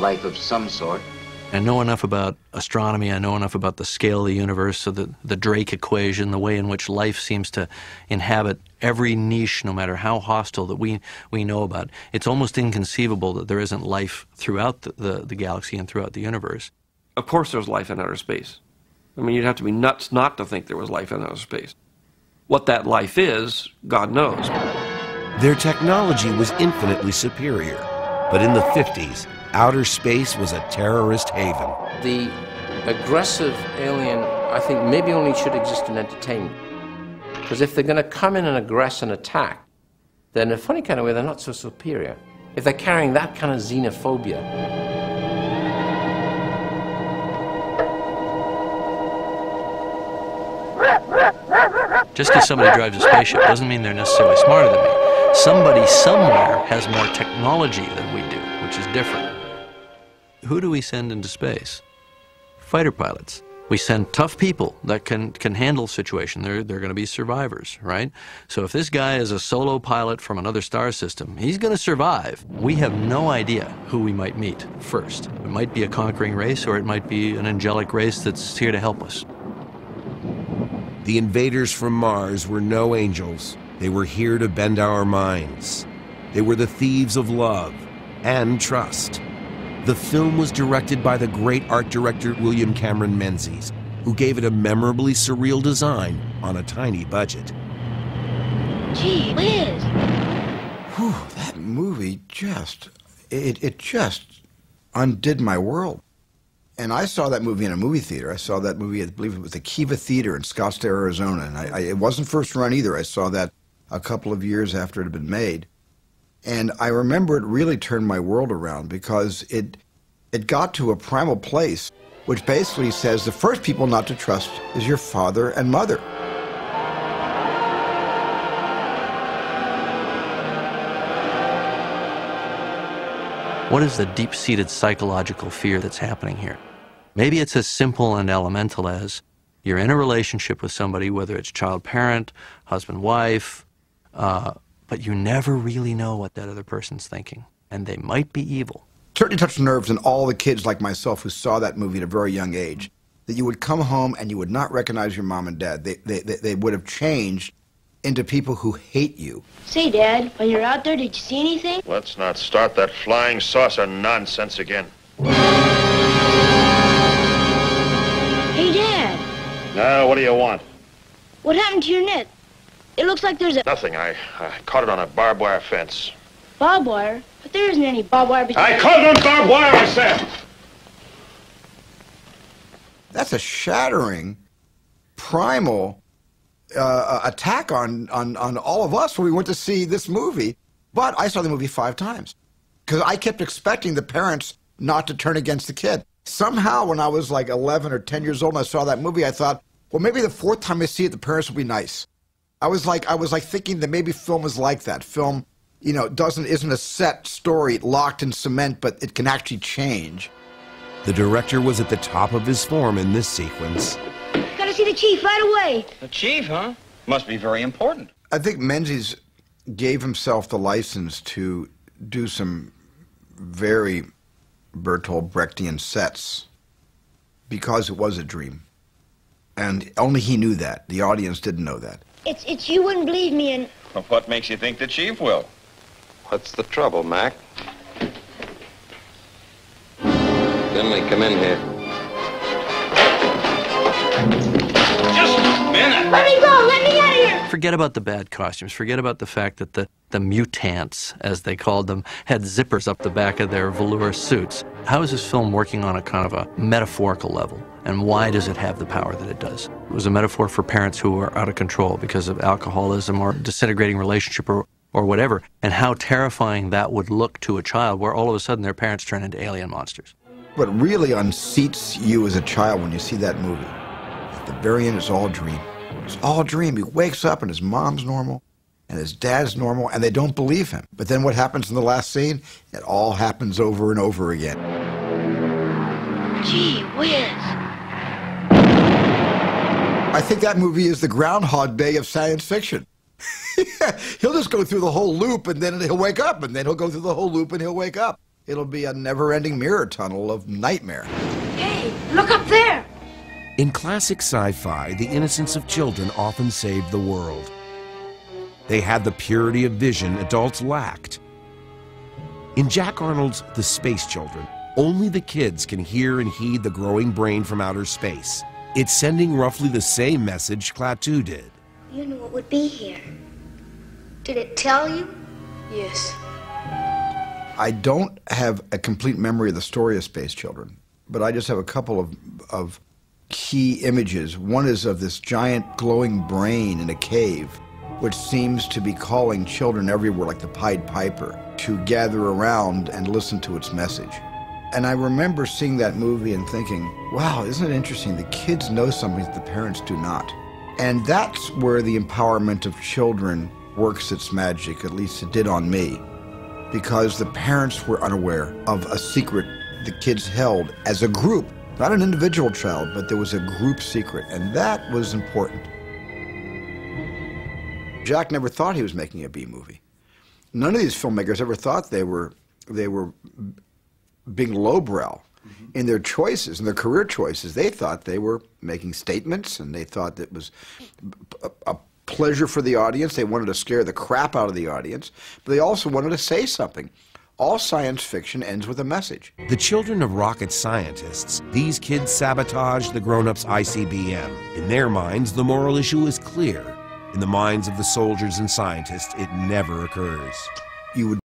life of some sort. I know enough about astronomy, I know enough about the scale of the universe, so the Drake equation, the way in which life seems to inhabit every niche, no matter how hostile, that we know about. It's almost inconceivable that there isn't life throughout the galaxy and throughout the universe. Of course there's life in outer space. I mean, you'd have to be nuts not to think there was life in outer space. What that life is, God knows. Their technology was infinitely superior, but in the 50s, outer space was a terrorist haven. The aggressive alien, I think, maybe only should exist in entertainment. Because if they're going to come in and aggress and attack, then in a funny kind of way, they're not so superior. If they're carrying that kind of xenophobia. Just because somebody drives a spaceship doesn't mean they're necessarily smarter than me. Somebody somewhere has more technology than we do, which is different. Who do we send into space? Fighter pilots. We send tough people that can handle situations. They're going to be survivors, right? So if this guy is a solo pilot from another star system, he's going to survive. We have no idea who we might meet first. It might be a conquering race, or it might be an angelic race that's here to help us. The invaders from Mars were no angels. They were here to bend our minds. They were the thieves of love and trust. The film was directed by the great art director William Cameron Menzies, who gave it a memorably surreal design on a tiny budget. Gee whiz! Whew, that movie just, it just undid my world. And I saw that movie in a movie theater. I saw that movie, I believe it was the Kiva Theater in Scottsdale, Arizona. And it wasn't first run either. I saw that a couple of years after it had been made. And I remember it really turned my world around, because it got to a primal place which basically says the first people not to trust is your father and mother. What is the deep-seated psychological fear that's happening here? Maybe it's as simple and elemental as you're in a relationship with somebody, whether it's child-parent, husband-wife, but you never really know what that other person's thinking, and they might be evil. Certainly touched nerves in all the kids like myself who saw that movie at a very young age, that you would come home and you would not recognize your mom and dad. They would have changed into people who hate you. Say, Dad, when you're out there, did you see anything? Let's not start that flying saucer nonsense again. Hey, Dad. Now, what do you want? What happened to your net? It looks like there's a... Nothing. I caught it on a barbed wire fence. Barbed wire? But there isn't any barbed wire between... I caught it on barbed wire, I said! That's a shattering, primal attack on all of us when we went to see this movie. But I saw the movie 5 times, because I kept expecting the parents not to turn against the kid. Somehow, when I was like 11 or 10 years old and I saw that movie, I thought, well, maybe the 4th time I see it, the parents will be nice. I was like thinking that maybe film is like that. Film, you know, isn't a set story locked in cement, but it can actually change. The director was at the top of his form in this sequence. Gotta see the chief right away. The chief, huh? Must be very important. I think Menzies gave himself the license to do some very Bertolt Brechtian sets because it was a dream. And only he knew that. The audience didn't know that. It's you wouldn't believe me and... Well, what makes you think the chief will? What's the trouble, Mac? Finley, come in here. Just a minute! Let me go! Let me out of here! Forget about the bad costumes. Forget about the fact that the mutants, as they called them, had zippers up the back of their velour suits. How is this film working on a kind of a metaphorical level? And why does it have the power that it does? It was a metaphor for parents who are out of control because of alcoholism or disintegrating relationship or whatever, and how terrifying that would look to a child where all of a sudden their parents turn into alien monsters. What really unseats you as a child when you see that movie, at the very end, it's all a dream. It's all a dream. He wakes up and his mom's normal and his dad's normal, and they don't believe him. But then what happens in the last scene? It all happens over and over again. Gee whiz. I think that movie is the Groundhog Day of science fiction. He'll just go through the whole loop and then he'll wake up, and then he'll go through the whole loop and he'll wake up. It'll be a never-ending mirror tunnel of nightmare. Hey, look up there! In classic sci-fi, the innocence of children often saved the world. They had the purity of vision adults lacked. In Jack Arnold's The Space Children, only the kids can hear and heed the growing brain from outer space. It's sending roughly the same message Klaatu did. You knew it would be here. Did it tell you? Yes. I don't have a complete memory of the story of Space Children, but I just have a couple of key images. One is of this giant glowing brain in a cave, which seems to be calling children everywhere like the Pied Piper to gather around and listen to its message. And I remember seeing that movie and thinking, wow, isn't it interesting? The kids know something that the parents do not. And that's where the empowerment of children works its magic, at least it did on me, because the parents were unaware of a secret the kids held as a group, not an individual child, but there was a group secret, and that was important. Jack never thought he was making a B movie. None of these filmmakers ever thought they were being lowbrow in their choices, in their career choices. They thought they were making statements, and they thought that it was a pleasure for the audience. They wanted to scare the crap out of the audience, but they also wanted to say something. All science fiction ends with a message. The children of rocket scientists, these kids sabotage the grown-ups' ICBM. In their minds, the moral issue is clear. In the minds of the soldiers and scientists, it never occurs. You would